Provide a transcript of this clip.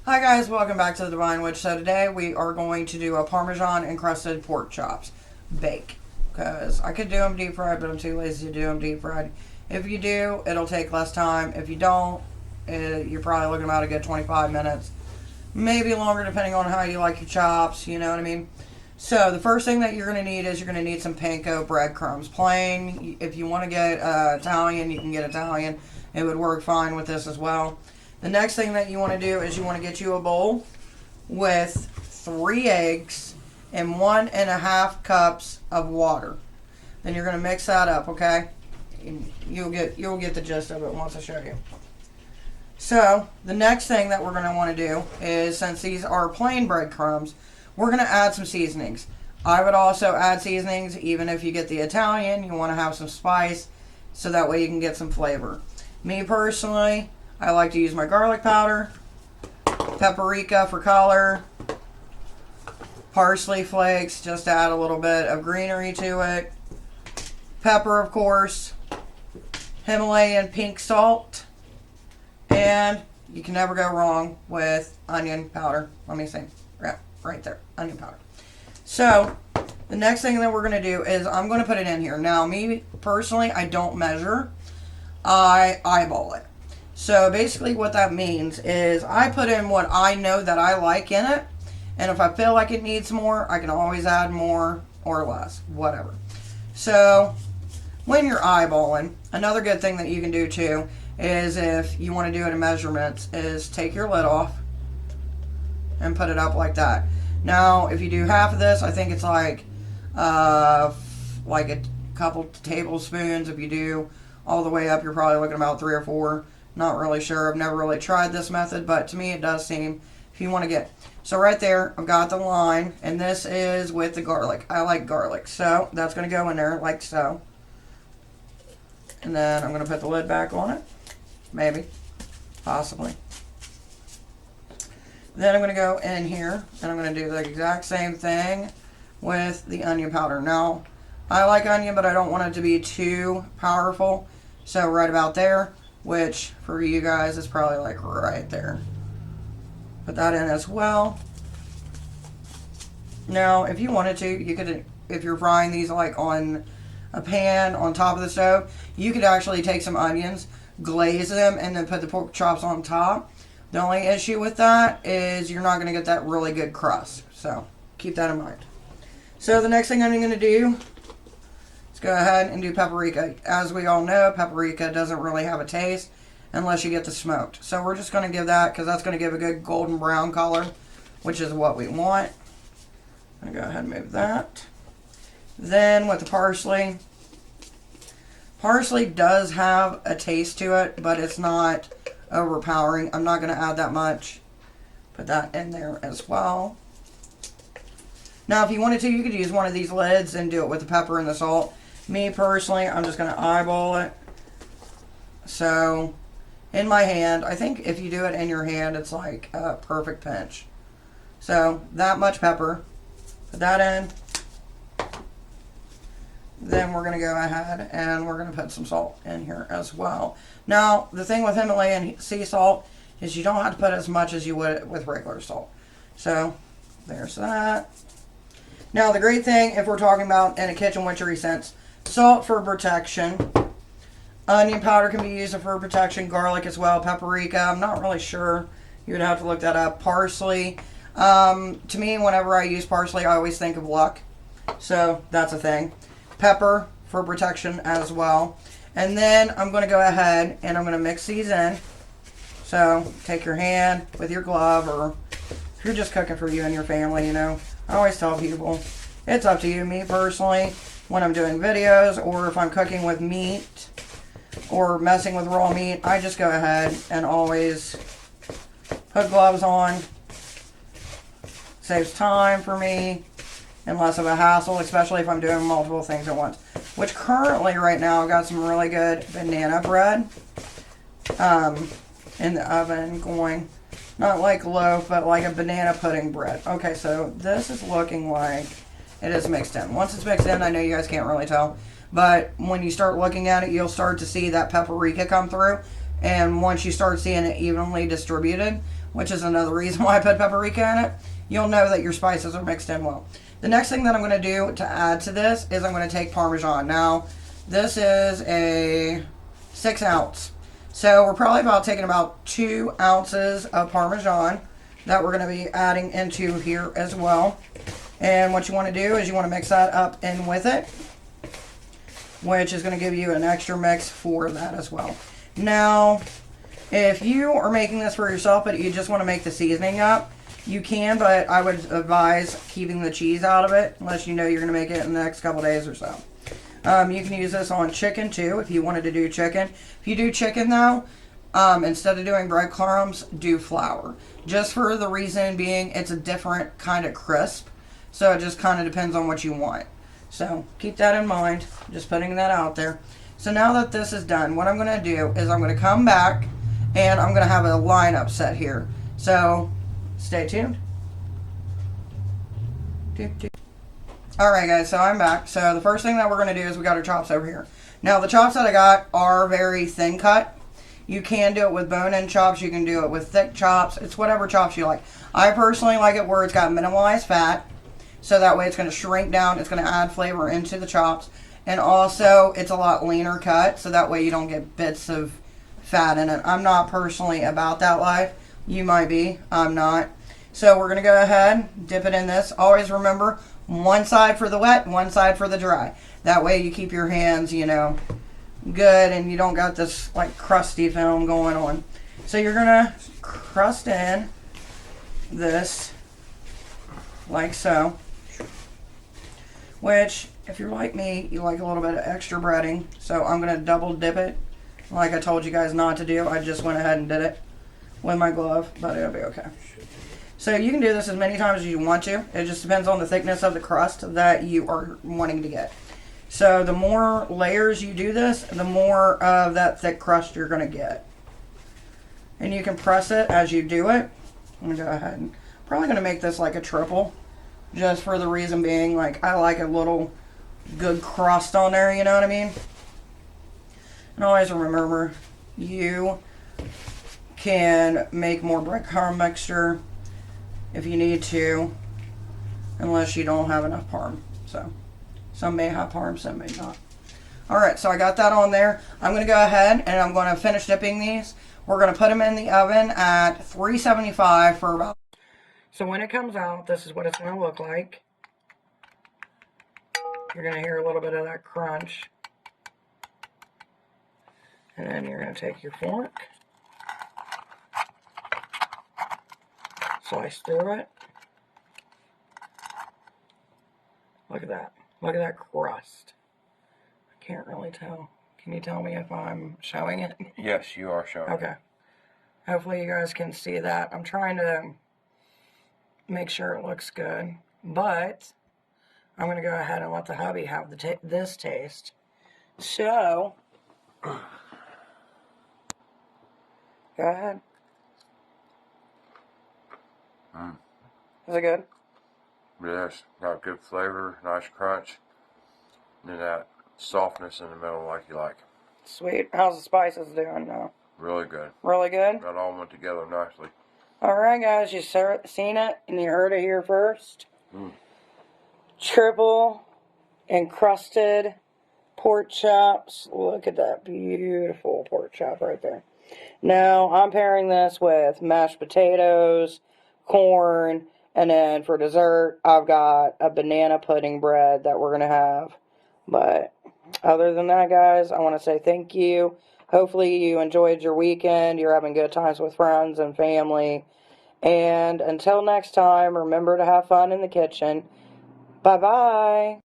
Hi guys, welcome back to the Divine Witch. So today we are going to do a Parmesan encrusted pork chops bake. Because I could do them deep fried, but I'm too lazy to do them deep fried. If you do, it'll take less time. If you don't, you're probably looking about a good 25 minutes. Maybe longer depending on how you like your chops, you know what I mean? So the first thing that you're going to need is you're going to need some panko breadcrumbs. Plain, if you want to get Italian, you can get Italian. It would work fine with this as well. The next thing that you want to do is you want to get you a bowl with 3 eggs and 1.5 cups of water. Then you're going to mix that up, okay? You'll get the gist of it once I show you. So the next thing that we're going to want to do is, since these are plain breadcrumbs, we're going to add some seasonings. I would also add seasonings even if you get the Italian. You want to have some spice so that way you can get some flavor. Me personally, I like to use my garlic powder, paprika for color, parsley flakes just to add a little bit of greenery to it, pepper of course, Himalayan pink salt, and you can never go wrong with onion powder. Let me see. Yeah, right there, onion powder. So the next thing that we're going to do is I'm going to put it in here. Now me personally, I don't measure, I eyeball it. So basically what that means is I put in what I know that I like in it. And if I feel like it needs more, I can always add more or less, whatever. So when you're eyeballing, another good thing that you can do too is, if you want to do it in measurements, is take your lid off and put it up like that. Now if you do half of this, I think it's like a couple tablespoons. If you do all the way up, you're probably looking about 3 or 4. Not really sure. I've never really tried this method, but to me it does seem, if you want to get. So right there, I've got the line, and this is with the garlic. I like garlic, so that's going to go in there like so. And then I'm going to put the lid back on it. Maybe. Possibly. Then I'm going to go in here, and I'm going to do the exact same thing with the onion powder. Now, I like onion, but I don't want it to be too powerful. So right about there, which for you guys is probably like right there. Put that in as well. Now, if you wanted to, you could, if you're frying these like on a pan on top of the stove, you could actually take some onions, glaze them, and then put the pork chops on top. The only issue with that is you're not going to get that really good crust. So keep that in mind. So the next thing I'm going to do, go ahead and do paprika. As we all know, paprika doesn't really have a taste unless you get the smoked. So we're just going to give that, because that's going to give a good golden brown color, which is what we want. I'm going to go ahead and move that. Then with the parsley, parsley does have a taste to it, but it's not overpowering. I'm not going to add that much. Put that in there as well. Now if you wanted to, you could use one of these lids and do it with the pepper and the salt. Me personally, I'm just going to eyeball it. So, in my hand, I think if you do it in your hand, it's like a perfect pinch. So, that much pepper. Put that in. Then we're going to go ahead and we're going to put some salt in here as well. Now, the thing with Himalayan sea salt is you don't have to put as much as you would with regular salt. So, there's that. Now, the great thing, if we're talking about in a kitchen witchery sense, salt for protection. Onion powder can be used for protection. Garlic as well. Paprika. I'm not really sure. You would have to look that up. Parsley. To me, whenever I use parsley, I always think of luck. So that's a thing. Pepper for protection as well. And then I'm going to go ahead and I'm going to mix these in. So take your hand with your glove, or if you're just cooking for you and your family, you know. I always tell people, it's up to you. Me personally, when I'm doing videos or if I'm cooking with meat or messing with raw meat, I just go ahead and always put gloves on. Saves time for me and less of a hassle, especially if I'm doing multiple things at once. Which currently right now I've got some really good banana bread in the oven going. Not like loaf, but like a banana pudding bread. Okay, so this is looking like it is mixed in. Once it's mixed in, I know you guys can't really tell, but when you start looking at it, you'll start to see that paprika come through. And once you start seeing it evenly distributed, which is another reason why I put paprika in it, you'll know that your spices are mixed in well. The next thing that I'm going to do to add to this is I'm going to take Parmesan. Now, this is a 6 ounce. So we're probably taking about 2 ounces of Parmesan that we're going to be adding into here as well. And what you want to do is you want to mix that up in with it, which is going to give you an extra mix for that as well. Now, if you are making this for yourself, but you just want to make the seasoning up, you can, but I would advise keeping the cheese out of it, unless you know you're going to make it in the next couple days or so. You can use this on chicken too, if you wanted to do chicken. If you do chicken though, instead of doing breadcrumbs, do flour. Just for the reason being, it's a different kind of crisp. So it just kind of depends on what you want. So keep that in mind. Just putting that out there. So now that this is done, what I'm going to do is I'm going to come back and I'm going to have a lineup set here. So stay tuned. Alright guys, so I'm back. So the first thing that we're going to do is we got our chops over here. Now the chops that I got are very thin cut. You can do it with bone-in chops. You can do it with thick chops. It's whatever chops you like. I personally like it where it's got minimalized fat. So that way it's going to shrink down. It's going to add flavor into the chops. And also it's a lot leaner cut. So that way you don't get bits of fat in it. I'm not personally about that life. You might be. I'm not. So we're going to go ahead, dip it in this. Always remember, one side for the wet, one side for the dry. That way you keep your hands, you know, good and you don't got this like crusty film going on. So you're going to crust in this like so. Which, if you're like me, you like a little bit of extra breading. So I'm going to double dip it. Like I told you guys not to do. I just went ahead and did it with my glove, but it'll be okay. So you can do this as many times as you want to. It just depends on the thickness of the crust that you are wanting to get. So the more layers you do this, the more of that thick crust you're going to get. And you can press it as you do it. I'm going to go ahead and probably going to make this like a triple. Just for the reason being, like, I like a little good crust on there, you know what I mean? And always remember, you can make more breadcrumb mixture if you need to, unless you don't have enough parm. So, some may have parm, some may not. Alright, so I got that on there. I'm going to go ahead and I'm going to finish dipping these. We're going to put them in the oven at 375 for about... So when it comes out, this is what it's going to look like. You're going to hear a little bit of that crunch. And then you're going to take your fork, slice through it. Look at that. Look at that crust. I can't really tell. Can you tell me if I'm showing it? Yes, you are showing it. Okay. Hopefully you guys can see that. I'm trying to make sure it looks good, but I'm going to go ahead and let the hubby have this taste. So, go ahead. Is it good? Yes, got good flavor, nice crunch, and that softness in the middle like you like. Sweet. How's the spices doing now? Really good. Really good? That all went together nicely. Alright guys, you seen it and you heard it here first. Triple encrusted pork chops. Look at that beautiful pork chop right there. Now, I'm pairing this with mashed potatoes, corn, and then for dessert, I've got a banana pudding bread that we're going to have. But other than that, guys, I want to say thank you. Hopefully you enjoyed your weekend. You're having good times with friends and family. And until next time, remember to have fun in the kitchen. Bye-bye.